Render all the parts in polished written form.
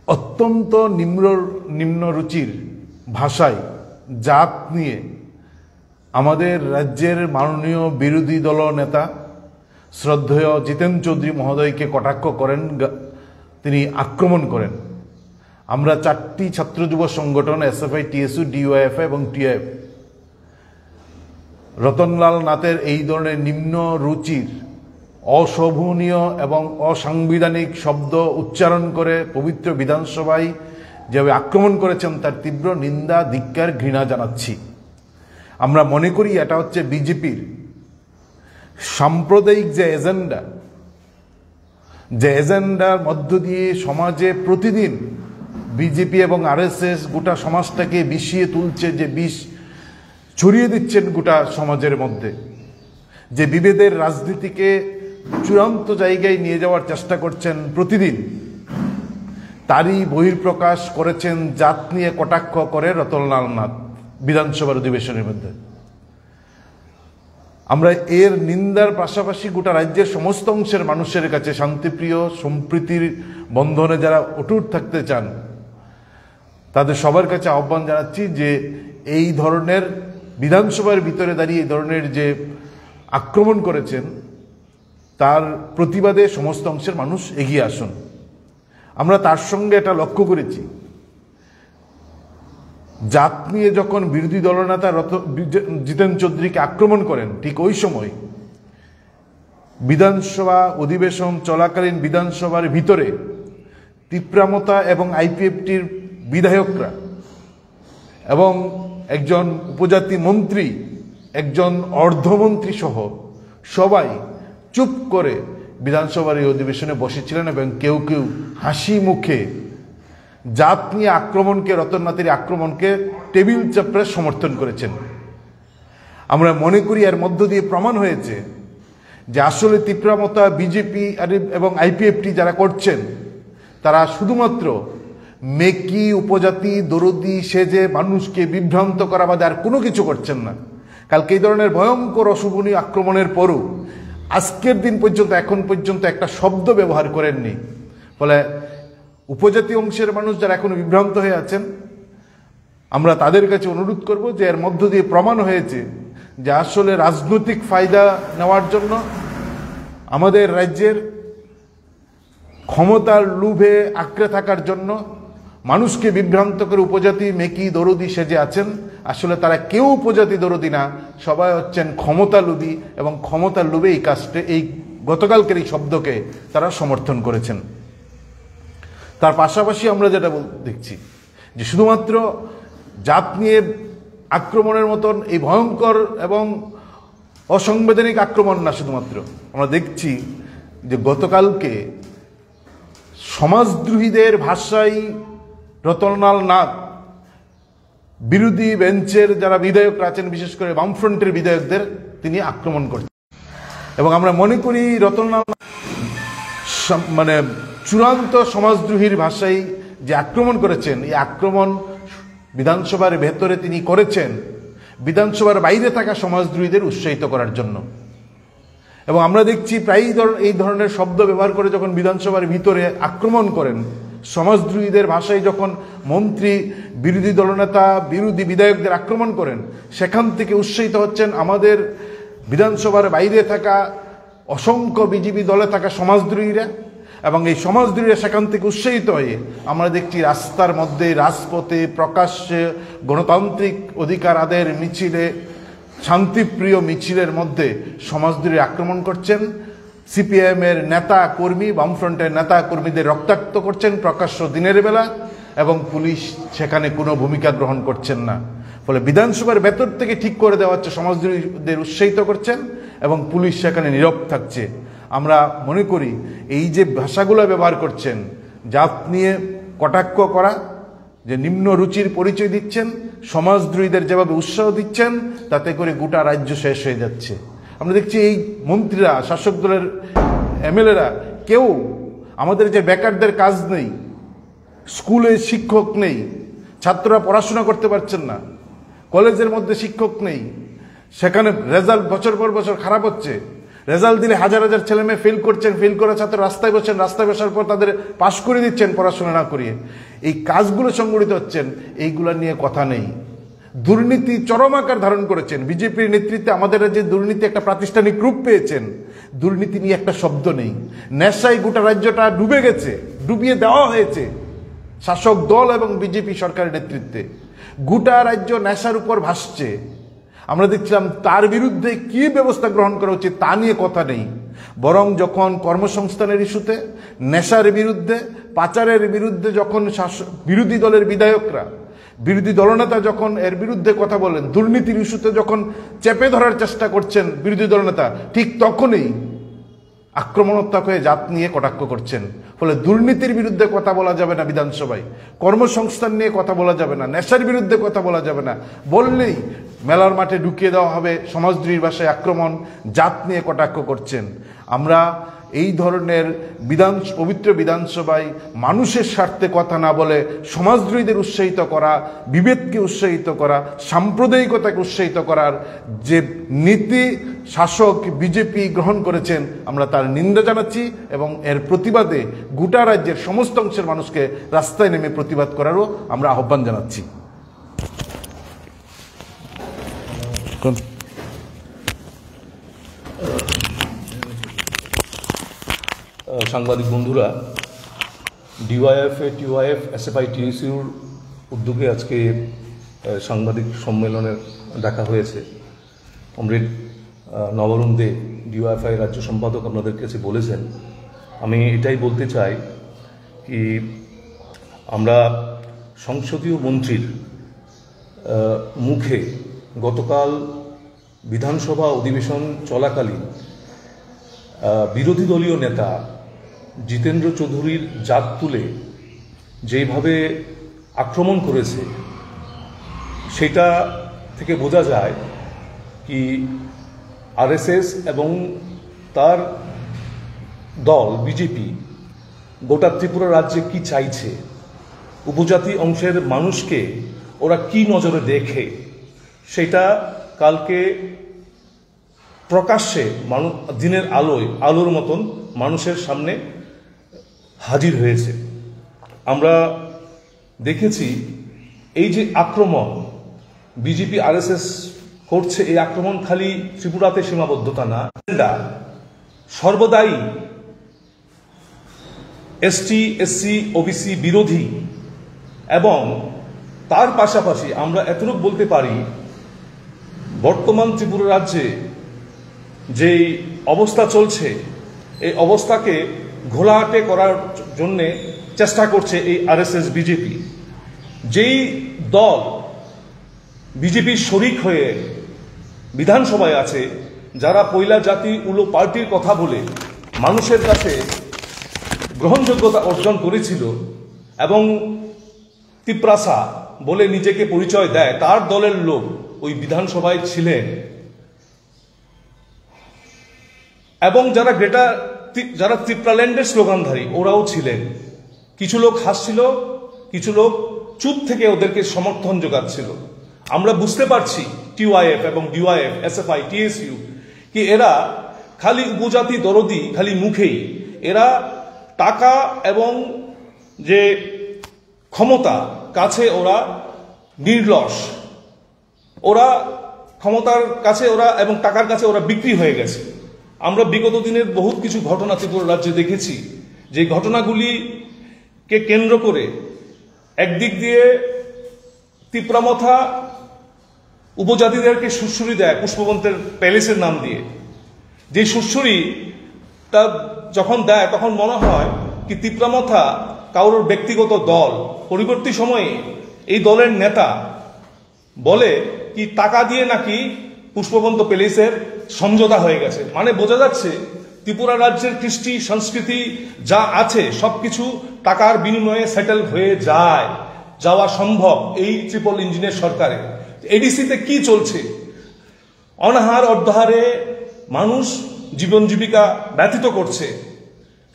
অত্যন্ত নিম্ন রুচির ভাষায় জাত নিয়ে আমাদের রাজ্যের মাননীয় বিরোধী দল নেতা শ্রদ্ধেয় জিতেন চৌধুরী মহোদয়কে কটাক্ষ করেন, তিনি আক্রমণ করেন। আমরা 4টি ছাত্র যুব সংগঠন এসএফআই, টিএসইউ, ডিওয়াইএফআই এবং টিআইএফ রতনলাল নাথের এই ধরনের নিম্ন রুচির অশোভনীয় এবং অসাংবিধানিক শব্দ উচ্চারণ করে পবিত্র বিধানসভায় যেভাবে আক্রমণ করেছেন তার তীব্র নিন্দা, ধিক্কার, ঘৃণা জানাচ্ছি। আমরা মনে করি এটা হচ্ছে বিজেপির সাম্প্রদায়িক যে এজেন্ডার মধ্য দিয়ে সমাজে প্রতিদিন বিজেপি এবং আরএসএস গোটা সমাজটাকে বিষিয়ে তুলছে, যে বিষ ছড়িয়ে দিচ্ছেন গোটা সমাজের মধ্যে, যে বিভেদের রাজনীতিকে চূড়ান্ত জায়গায় নিয়ে যাওয়ার চেষ্টা করছেন প্রতিদিন, তারই বহিঃপ্রকাশ করেছেন জাত নিয়ে কটাক্ষ করে রতনলাল নাথ বিধানসভার অধিবেশনের মধ্যে। আমরা এর নিন্দার পাশাপাশি গোটা রাজ্যের সমস্ত অংশের মানুষের কাছে, শান্তিপ্রিয় সম্প্রীতির বন্ধনে যারা অটুট থাকতে চান, তাদের সবার কাছে আহ্বান জানাচ্ছি যে এই ধরনের বিধানসভার ভিতরে দাঁড়িয়ে এই ধরনের যে আক্রমণ করেছেন তার প্রতিবাদে সমস্ত অংশের মানুষ এগিয়ে আসুন। আমরা তার সঙ্গে এটা লক্ষ্য করেছি, জাত নিয়ে যখন বিরোধী দলনেতা জিতেন চৌধুরীকে আক্রমণ করেন, ঠিক ওই সময় বিধানসভা অধিবেশন চলাকালীন বিধানসভার ভিতরে তিপ্রামতা এবং আইপিএফটির বিধায়করা এবং একজন উপজাতি মন্ত্রী, একজন অর্ধমন্ত্রী সহ সবাই চুপ করে বিধানসভার এই অধিবেশনে বসেছিলেন এবং কেউ কেউ হাসি মুখে জাত নিয়ে আক্রমণকে, রতননাথের আক্রমণকে টেবিল চাপড়ে সমর্থন করেছেন। আমরা মনে করি এর মধ্য দিয়ে প্রমাণ হয়েছে যে আসলে তিপ্রামতা, বিজেপি এবং আইপিএফটি যারা করছেন তারা শুধুমাত্র মেকি উপজাতি দরদি সেজে মানুষকে বিভ্রান্ত করা বাদে আর কোনো কিছু করছেন না। কালকে এই ধরনের ভয়ঙ্কর অশুভনীয় আক্রমণের পরও আজকের দিন পর্যন্ত, এখন পর্যন্ত একটা শব্দ ব্যবহার করেননি। ফলে উপজাতি অংশের মানুষ যারা এখন বিভ্রান্ত হয়ে আছেন, আমরা তাদের কাছে অনুরোধ করব যে এর মধ্য দিয়ে প্রমাণ হয়েছে যে আসলে রাজনৈতিক ফায়দা নেওয়ার জন্য আমাদের রাজ্যের ক্ষমতার লোভে আঁকড়ে থাকার জন্য মানুষকে বিভ্রান্ত করে উপজাতি মেকি দরদি সেজে আছেন। আসলে তারা কেউ উপজাতি দরদি না, সবাই হচ্ছেন ক্ষমতা লোভী এবং ক্ষমতার লোভে এই কাজটা, এই গতকালকের এই শব্দকে তারা সমর্থন করেছেন। তার পাশাপাশি আমরা যেটা দেখছি যে শুধুমাত্র জাত নিয়ে আক্রমণের মতন এই ভয়ঙ্কর এবং অসাংবিধানিক আক্রমণ না, শুধুমাত্র আমরা দেখছি যে গতকালকে সমাজদ্রোহীদের ভাষায় রতনলাল নাথ বিরোধী বেঞ্চের যারা বিধায়করা আছেন, বিশেষ করে বামফ্রন্টের বিধায়কদের তিনি আক্রমণ করছেন। এবং আমরা মনে করি রতনলাল মানে চূড়ান্ত সমাজদ্রোহীর ভাষায় যে আক্রমণ করেছেন, এই আক্রমণ বিধানসভার ভেতরে তিনি করেছেন বিধানসভার বাইরে থাকা সমাজদ্রোহীদের উৎসাহিত করার জন্য। এবং আমরা দেখছি প্রায়ই এই ধরনের শব্দ ব্যবহার করে যখন বিধানসভার ভিতরে আক্রমণ করেন, সমাজদ্রোহীদের ভাষায় যখন মন্ত্রী, বিরোধী দলনেতা, বিরোধী বিধায়কদের আক্রমণ করেন, সেখান থেকে উৎসাহিত হচ্ছেন আমাদের বিধানসভার বাইরে থাকা অসংখ্য বিজেপি দলে থাকা সমাজদ্রোহীরা। এবং এই সমাজদ্রোহীরা সেখান থেকে উৎসাহিত হয়ে আমরা দেখছি রাস্তার মধ্যে, রাজপথে, প্রকাশ্যে গণতান্ত্রিক অধিকার আদায়ের মিছিলে, শান্তিপ্রিয় মিছিলের মধ্যে সমাজদ্রোহী আক্রমণ করছেন। সিপিআইএমের নেতা কর্মী, বামফ্রন্টের নেতা কর্মীদের রক্তাক্ত করছেন প্রকাশ্য দিনের বেলা, এবং পুলিশ সেখানে কোনো ভূমিকা গ্রহণ করছেন না। ফলে বিধানসভার ভেতর থেকে ঠিক করে দেওয়া হচ্ছে, সমাজদ্রোহীদের উৎসাহিত করছেন এবং পুলিশ সেখানে নীরব থাকছে। আমরা মনে করি এই যে ভাষাগুলো ব্যবহার করছেন, জাত নিয়ে কটাক্ষ করা, যে নিম্ন রুচির পরিচয় দিচ্ছেন, সমাজদ্রোহীদের যেভাবে উৎসাহ দিচ্ছেন, তাতে করে গোটা রাজ্য শেষ হয়ে যাচ্ছে। আমরা দেখছি এই মন্ত্রীরা, শাসক দলের এমএলএরা, কেউ আমাদের যে বেকারদের কাজ নেই, স্কুলে শিক্ষক নেই, ছাত্ররা পড়াশোনা করতে পারছেন না, কলেজের মধ্যে শিক্ষক নেই, সেখানে রেজাল্ট বছর পর বছর খারাপ হচ্ছে, রেজাল্ট দিলে হাজার হাজার ছেলে মেয়ে ফেল করছেন, ফেল করা ছাত্র রাস্তায় বসছেন, রাস্তায় বসার পর তাদের পাশ করে দিচ্ছেন পড়াশোনা না করিয়ে। এই কাজগুলো সংগঠিত হচ্ছেন, এইগুলো নিয়ে কথা নেই। দুর্নীতি চরম আকার ধারণ করেছেন। বিজেপির নেতৃত্বে আমাদের রাজ্যে দুর্নীতি একটা প্রাতিষ্ঠানিক রূপ পেয়েছেন। দুর্নীতি নিয়ে একটা শব্দ নেই। নেশায় গোটা রাজ্যটা ডুবে গেছে, ডুবিয়ে দেওয়া হয়েছে শাসক দল এবং বিজেপি সরকারের নেতৃত্বে। গোটা রাজ্য নেশার উপর ভাসছে। আমরা দেখছিলাম তার বিরুদ্ধে কি ব্যবস্থা গ্রহণ করা উচিত তা নিয়ে কথা নেই, বরং যখন কর্মসংস্থানের ইস্যুতে, নেশার বিরুদ্ধে, পাচারের বিরুদ্ধে যখন বিরোধী দলের বিধায়করা, বিরোধী দলনেতা যখন এর বিরুদ্ধে কথা বলেন, দুর্নীতির ইস্যুতে যখন চেপে ধরার চেষ্টা করছেন বিরোধী দলনেতা, ঠিক তখনই আক্রমণাত্মক হয়ে জাত নিয়ে কটাক্ষ করছেন। ফলে দুর্নীতির বিরুদ্ধে কথা বলা যাবে না বিধানসভায়, কর্মসংস্থান নিয়ে কথা বলা যাবে না, নেশার বিরুদ্ধে কথা বলা যাবে না, বললেই মেলার মাঠে ঢুকিয়ে দেওয়া হবে সমাজদ্রোহীর ভাষায় আক্রমণ, জাত নিয়ে কটাক্ষ করছেন। আমরা এই ধরনের পবিত্র বিধানসভায় মানুষের স্বার্থে কথা না বলে সমাজদ্রোহীদের উৎসাহিত করা, বিভেদকে উৎসাহিত করা, সাম্প্রদায়িকতাকে উৎসাহিত করার যে নীতি শাসক বিজেপি গ্রহণ করেছেন, আমরা তার নিন্দা জানাচ্ছি এবং এর প্রতিবাদে গোটা রাজ্যের সমস্ত অংশের মানুষকে রাস্তায় নেমে প্রতিবাদ করারও আমরা আহ্বান জানাচ্ছি। সাংবাদিক বন্ধুরা, ডিওয়াইএফ, টিওয়াইএফ, এসএফআই, টিএসইউর উদ্যোগে আজকে সাংবাদিক সম্মেলনের ডাকা হয়েছে। কমরেড নবরুণ দে, ডিওয়াইএফআই রাজ্য সম্পাদক, আপনাদের কাছে বলেছেন। আমি এটাই বলতে চাই কি আমরা সংসদীয় মন্ত্রীর মুখে গতকাল বিধানসভা অধিবেশন চলাকালীন বিরোধী দলীয় নেতা জিতেন্দ্র চৌধুরীর জাত তুলে যেভাবে আক্রমণ করেছে, সেটা থেকে বোঝা যায় কি আরএসএস এবং তার দল বিজেপি গোটা ত্রিপুরা রাজ্যে কি চাইছে, উপজাতি অংশের মানুষকে ওরা কি নজরে দেখে, সেটা কালকে প্রকাশ্যে দিনের আলোর মতন মানুষের সামনে হাজির হয়েছে। আমরা দেখেছি এই যে আক্রমণ বিজেপি আরএসএস করছে, এই আক্রমণ খালি ত্রিপুরাতে সীমাবদ্ধতা না, সর্বদাই এসটি, এসসি, ওবিসি বিরোধী। এবং তার পাশাপাশি আমরা এতটুকু বলতে পারি, বর্তমান ত্রিপুরা রাজ্যে যে অবস্থা চলছে, এই অবস্থাকে ঘোলাটে করার জন্যে চেষ্টা করছে এই আরএসএস বিজেপি। যেই দল বিজেপির শরিক হয়ে বিধানসভায় আছে, যারা পয়লা জাতি উলো পার্টির কথা বলে মানুষের কাছে গ্রহণযোগ্যতা অর্জন করেছিল এবং তিপ্রাসা বলে নিজেকে পরিচয় দেয়, তার দলের লোক ওই বিধানসভায় ছিলেন। এবং যারা ত্রিপ্রাল্যান্ডের স্লোগানধারী, ওরাও ছিলেন। কিছু লোক হাসছিল, কিছু লোক চুপ থেকে ওদেরকে সমর্থন যোগাচ্ছিল। আমরা বুঝতে পারছি টিওয়াইএফ এবং ডিওয়াইএফ, এসএফআই, টিএসইউ কি এরা খালি উপজাতি দরদি, খালি মুখেই। এরা টাকা এবং যে ক্ষমতা কাছে ওরা নির্লস, ওরা ক্ষমতার কাছে ওরা এবং টাকার কাছে ওরা বিক্রি হয়ে গেছে। আমরা বিগত দিনের বহুত কিছু ঘটনা ত্রিপুরা রাজ্যে দেখেছি, যে ঘটনাগুলিকে কেন্দ্র করে একদিক দিয়ে তিপ্রামথা উপজাতিদেরকে সুড়সুড়ি দেয় পুষ্পবন্তের প্যালেসের নাম দিয়ে। যে সুড়সুড়িটা যখন দেয় তখন মনে হয় কি তিপ্রামথা কারোর ব্যক্তিগত দল। পরবর্তী সময়ে এই দলের নেতা বলে কি টাকা দিয়ে নাকি পুষ্পবন্ত প্যালেসের সমঝোতা হয়ে গেছে। মানে বোঝা যাচ্ছে ত্রিপুরা রাজ্যের কৃষ্টি সংস্কৃতি যা আছে সবকিছু টাকার বিনিময়ে সেটেল হয়ে যাওয়া সম্ভব এই ট্রিপল ইঞ্জিনের সরকারে। এডিসিতে কি চলছে? অনাহার অর্ধাহারে মানুষ জীবন জীবিকা ব্যতীত করছে।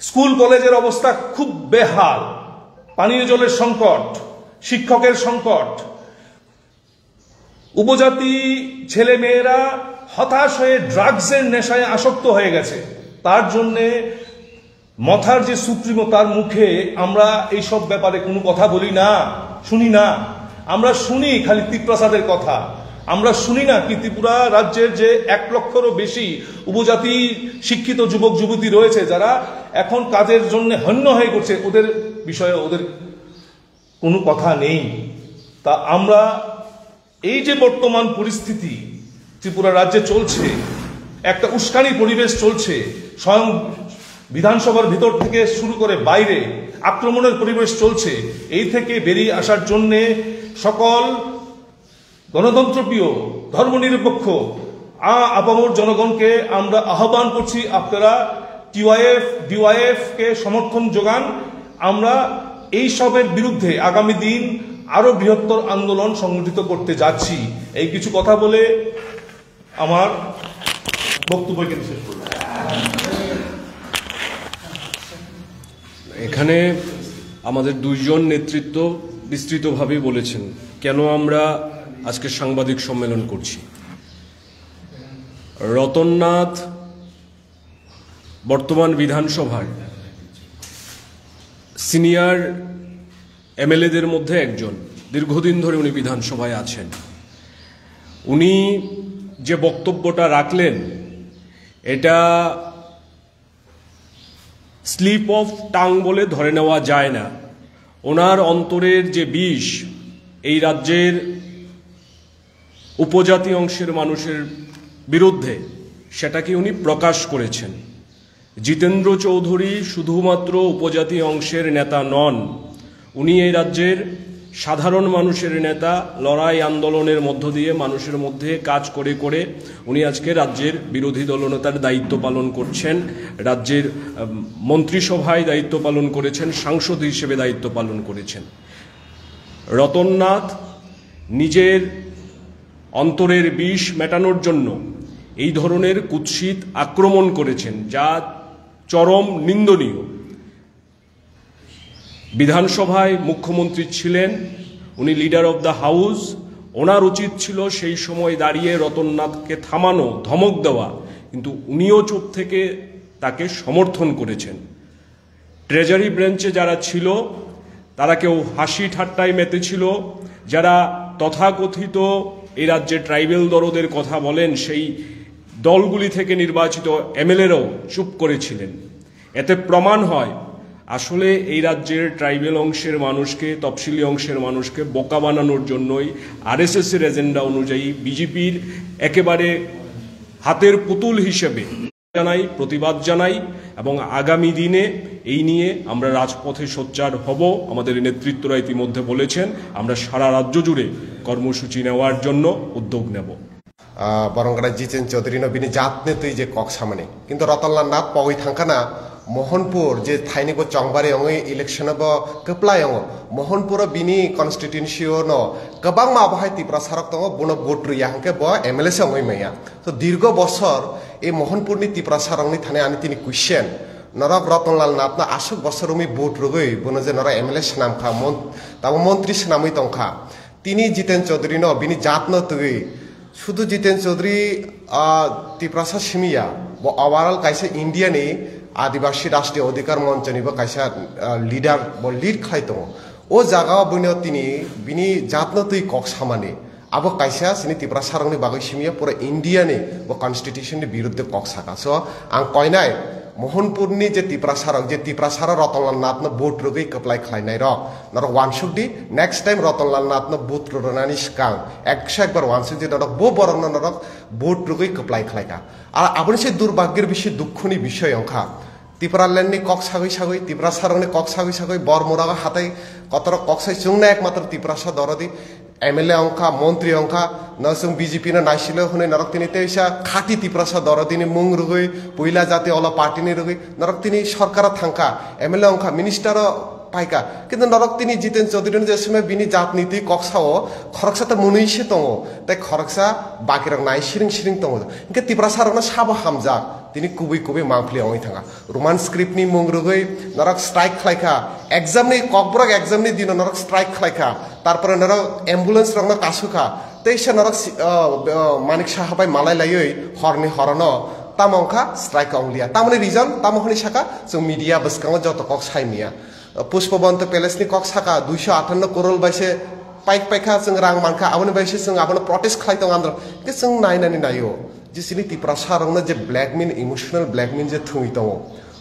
স্কুল কলেজের অবস্থা খুব বেহাল, পানীয় জলের সংকট, শিক্ষকের সংকট। উপজাতি ছেলে মেয়েরা হতাশ হয়ে ড্রাগসের নেশায় আসক্ত হয়ে গেছে। তার জন্যে মথার যে সুপ্রিমো, তার মুখে আমরা এইসব ব্যাপারে কোনো কথা বলি না, শুনি না। আমরা শুনি খালি ত্রিপ্রসাদের কথা, আমরা শুনি না কি ত্রিপুরা রাজ্যের যে 1 লক্ষেরও বেশি উপজাতি শিক্ষিত যুবক যুবতী রয়েছে যারা এখন কাজের জন্য হন্য হয়ে করছে, ওদের বিষয়ে ওদের কোনো কথা নেই। তা আমরা এই যে বর্তমান পরিস্থিতি ত্রিপুরা রাজ্যে চলছে, একটা উস্কানি পরিবেশ চলছে, স্বয়ং বিধানসভার ভিতর থেকে শুরু করে বাইরে আক্রমণের পরিবেশ চলছে, এই থেকে বেরিয়ে আসার জন্যে সকল গণতন্ত্রপ্রিয় ধর্মনিরপেক্ষ আপামর জনগণকে আমরা আহ্বান করছি, আপনারা টিওয়াইএফ ডিওয়াইএফ কে সমর্থন যোগান। আমরা এই সবের বিরুদ্ধে আগামী দিন আরো বৃহত্তর আন্দোলন সংগঠিত করতে যাচ্ছি। এই কিছু কথা বলে আমার বক্তব্য শেষ করব। এখানে আমাদের দুইজন নেতৃত্ব বিস্তৃতভাবে বলেছেন কেন আমরা আজকে সাংবাদিক সম্মেলন করছি। রতননাথ বর্তমান বিধানসভার সিনিয়র এমএলএদের মধ্যে একজন, দীর্ঘদিন ধরে উনি বিধানসভায় আছেন। উনি যে বক্তব্যটা রাখলেন এটা স্লিপ অফ টাং বলে ধরে নেওয়া যায় না। ওনার অন্তরের যে বিষ এই রাজ্যের উপজাতি অংশের মানুষের বিরুদ্ধে, সেটাকে উনি প্রকাশ করেছেন। জিতেন্দ্র চৌধুরী শুধুমাত্র উপজাতি অংশের নেতা নন, উনি এই রাজ্যের সাধারণ মানুষের নেতা। লড়াই আন্দোলনের মধ্য দিয়ে মানুষের মধ্যে কাজ করে করে উনি আজকে রাজ্যের বিরোধী দলনেতার দায়িত্ব পালন করছেন, রাজ্যের মন্ত্রিসভায় দায়িত্ব পালন করেছেন, সাংসদ হিসেবে দায়িত্ব পালন করেছেন। রতননাথ নিজের অন্তরের বিষ মেটানোর জন্য এই ধরনের কুৎসিত আক্রমণ করেছেন, যা চরম নিন্দনীয়। বিধানসভায় মুখ্যমন্ত্রী ছিলেন, উনি লিডার অব দ্য হাউস, ওনার উচিত ছিল সেই সময় দাঁড়িয়ে রতননাথকে থামানো, ধমক দেওয়া, কিন্তু উনিও চুপ থেকে তাকে সমর্থন করেছেন। ট্রেজারি ব্রাঞ্চে যারা ছিল তারা কেউ হাসি ঠাট্টায় মেতেছিল, যারা তথাকথিত এই রাজ্যে ট্রাইবেল দরদের কথা বলেন সেই দলগুলি থেকে নির্বাচিত এমএলএরাও চুপ করেছিলেন। এতে প্রমাণ হয় আসলে এই রাজ্যের ট্রাইবেল অংশের মানুষকে, তফসিলি অংশের মানুষকে বোকা বানানোর জন্যই আরএসএস এর এজেন্ডা অনুযায়ী বিজেপির একেবারে হাতের পুতুল হিসেবে জানাই, প্রতিবাদ জানাই, এবং আগামী দিনে এই নিয়ে আমরা রাজপথে সোচ্চার হব। আমাদের নেতৃত্বরা ইতিমধ্যে বলেছেন আমরা সারা রাজ্য জুড়ে কর্মসূচি নেওয়ার জন্য উদ্যোগ নেব। বরংগড়া জিতেন চৌধুরী বিনি জাতনে তুই যে কক সামনে কিন্তু রতনলাল নাথ পাওই থাঙ্কানা মোহনপুর যে থাইনিব চংবারে অঙে ইলেকশন কপ্লাই অঙ মোহনপুর বিনি কনস্টিটিউন্সিও ন গোবাং মাবহাই ত্রিপুরা সারক দङ বুনো ভোট রুইয়া হাঙ্কে ব এমএলএ অঙই মাইয়া তো দীর্ঘ বছর এই মোহনপুরনি ত্রিপুরা সারংনি থানে আনি তিনি কুইশেন নরক রতনলাল নাথ না আসুক বছর উমি ভোট রুগই বুনো যে নরা এমএলএ নামখা তাবো মন্ত্রী নামই তংখা তিনি জিতেন চৌধুরী ন বিনি জাত ন তুই শুধু জিতেন চৌধুরী ত্রিপ্রাসা সিমিয়া ওভারঅল কাইসে ইন্ডিয়ানি आदिवासी राष्ट्रीय अधिकार मंच निबो कायसा लीडर बो लीड खाय दङ ओ जागा बयनो तिनि बिनि जातनो तुइ कक सामाने आबो कायसा सिनि त्रिपुरा सारंनि बागै सिमिया पुरा इंडियानि बो कन्स्टिट्यूशन नि विरुद्ध कक साका सो आं कयनाय मोहनपुरनि जे त्रिपुरा सार रतनलाल नाथनो भोट रुगै कप्लाय खालायनाय र नर वानसुकदि नेक्स्ट टाइम रतनलाल नाथनो भोट रुनानि सिगां एकबार वानसुक जे नरक बो बरन नरक भोट रुगै कप्लाय खालायका आरो आबनि से दुर्भाग्येर बिषय दुःखनि बिषय अंखा त्रिपुरा लैंडनि कक सागै त्रिपुरा सारंनि कक सागै बरमुरागा हाथाय कतर कक साइ जोंना एकमात्र त्रिपुरा सा दरदि एमएलए अंखा मंत्री अंखा नसुं बीजेपी न नाइसिल हुने नरक तिनि तेसा खाटी त्रिपुरा सा दरदिनि मुं रुगै पहिला जाति अला पार्टीनि रुगै नरक तिनि सरकार थांखा एमएलए अंखा मिनिस्टार पाइका किन्तु नरक तिनि जितेन चौधुरी जे समय बिनि जात नीति कक्साओ खरकसा त मुनैसे दङ तै खरकसा बाकिरक नाइ सिरिं दङ इनके त्रिपुरा सारंना साबा हामजा तिनि कुबै मांफ्ले अङै थाङा रोमान स्क्रिप्टनि मुं रुगै नरक स्ट्राइक खालायखा एग्जामनि ककब्रक एग्जामनि दिन नरक स्ट्राइक खालायखा तारपरे नरक एम्बुलेंस रंना कासुखा তেইশে নরক মানিক সাহাবাই মালাই লাইयै হরনি হরন তামংখা স্ট্রাইক অংলিয়া তামনি রিজন তামহনি শাখা जों মিডিয়া বসকাং যত কক সাইমিয়া পুষ্পবন্ত প্যালেসনি কক শাখা 258 করোল বাইসে পাইক পাইखा जों रां मानखा आबोनि बायसे जों आबोनि प्रटेस्ट खालायदों आंद्र के जों नायनानै नायो जेसिनि तिप्रा सारंनो जे ब्लैकमेल इमोशनल ब्लैकमेल जे थुङि दङ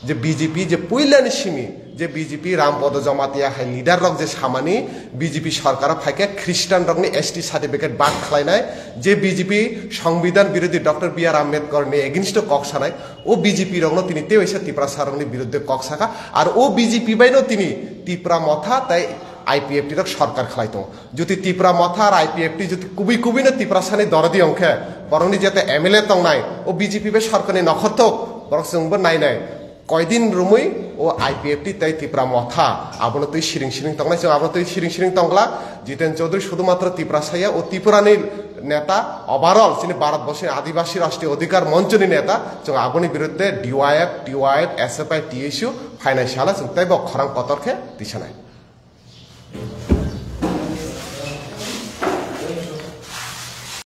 जे बीजेपी जे पुइलानि सिमी जे बीजेपी रामपद जमातिया हाय लिडार रक जे सामानि बीजेपी सरकार फाइके ख्रिस्टान रकनि एसटी सार्टिफिकेट बात खालायनाय जे बीजेपी संविधान विरोधी डॉक्टर बी आर आम्बेडकर नि एगेंस्ट कक सानाय ओ बीजेपी रकनो तिनि तेवैसे तिप्रा सारंनि विरुद्धे कक साका आर ओ बीजेपी बायनो तिनि तिप्रा मथा ताई आईपीएफटी रक सरकार खालायतो जुति तिप्रा मथा आर आईपीएफटी जुति कुबि कुबिनो तिप्रा सानि दरदि अंखे बरंनि जेते एमएलए तंनाय ओ बीजेपी बे सरकारनि नखरतो बरक जोंबो नायनाय কয়দিন রুমই ও আইপিএফটি তাই ত্রিপুরা মথা আবনো তুই সিরিং সিরিং তংলাই जों আবনো তুই সিরিং সিরিং তংলা জিতেন চৌধুরী শুধুমাত্র ত্রিপুরা সাইয়া ও ত্রিপুরানি নেতা ওভারঅল যিনি ভারতবর্ষের আদিবাসী রাষ্ট্রীয় অধিকার মঞ্চনি নেতা जों আবনি বিরুদ্ধে DYF TYF SFI TSU financial जों তাই বখরাং পতরখে দিছানায়